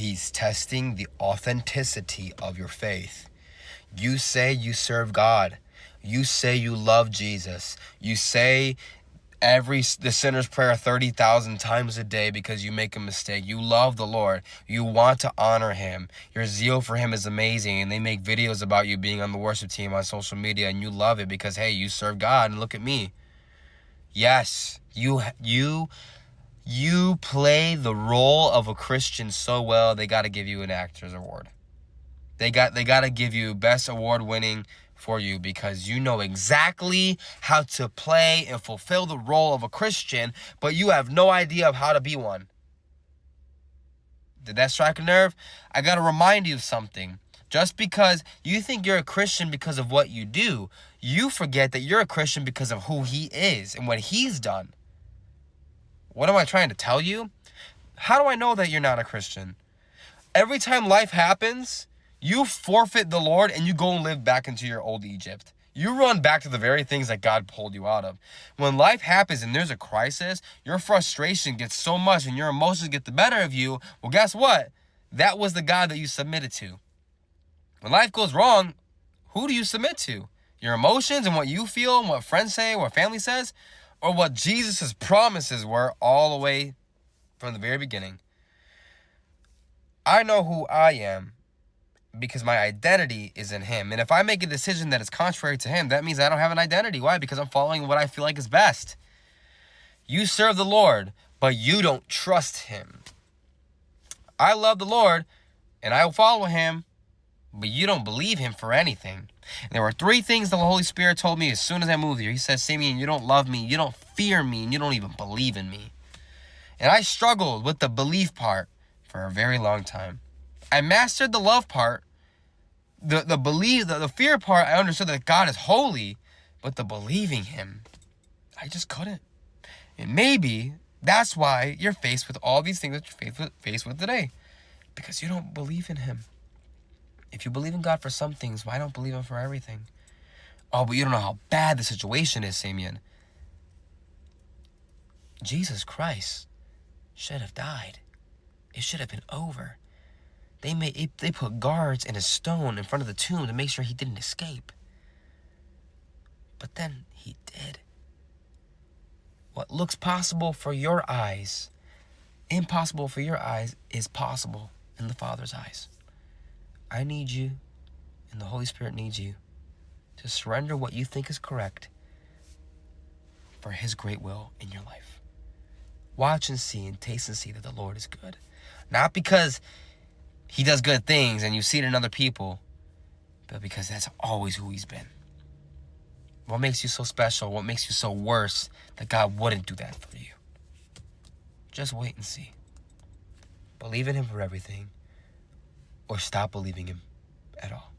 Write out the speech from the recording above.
He's testing the authenticity of your faith. You say you serve God. You say you love Jesus. You say the sinner's prayer 30,000 times a day because you make a mistake. You love the Lord. You want to honor him. Your zeal for him is amazing. And they make videos about you being on the worship team on social media, and you love it because, hey, you serve God and look at me. Yes, you play the role of a Christian so well, they got to give you an actor's award. They got to give you best award winning for you because you know exactly how to play and fulfill the role of a Christian, but you have no idea of how to be one. Did that strike a nerve? I got to remind you of something. Just because you think you're a Christian because of what you do, you forget that you're a Christian because of who he is and what he's done. What am I trying to tell you? How do I know that you're not a Christian? Every time life happens, you forfeit the Lord and you go and live back into your old Egypt. You run back to the very things that God pulled you out of. When life happens and there's a crisis, your frustration gets so much and your emotions get the better of you. Well, guess what? That was the God that you submitted to. When life goes wrong, who do you submit to? Your emotions and what you feel and what friends say, what family says, or what Jesus' promises were all the way from the very beginning? I know who I am because my identity is in him. And if I make a decision that is contrary to him, that means I don't have an identity. Why? Because I'm following what I feel like is best. You serve the Lord, but you don't trust him. I love the Lord and I will follow him, but you don't believe him for anything. And there were 3 things the Holy Spirit told me as soon as I moved here. He said, Simeon, you don't love me, you don't fear me, and you don't even believe in me. And I struggled with the belief part for a very long time. I mastered the love part. The fear part, I understood that God is holy, but the believing him, I just couldn't. And maybe that's why you're faced with all these things that you're faced with today, because you don't believe in him. If you believe in God for some things, why don't believe him for everything? Oh, but you don't know how bad the situation is, Simeon. Jesus Christ should have died. It should have been over. They put guards and a stone in front of the tomb to make sure he didn't escape. But then he did. What looks possible for your eyes, impossible for your eyes, is possible in the Father's eyes. I need you, and the Holy Spirit needs you, to surrender what you think is correct for his great will in your life. Watch and see and taste and see that the Lord is good. Not because he does good things and you see it in other people, but because that's always who he's been. What makes you so special? What makes you so worse that God wouldn't do that for you? Just wait and see. Believe in him for everything, or stop believing him at all.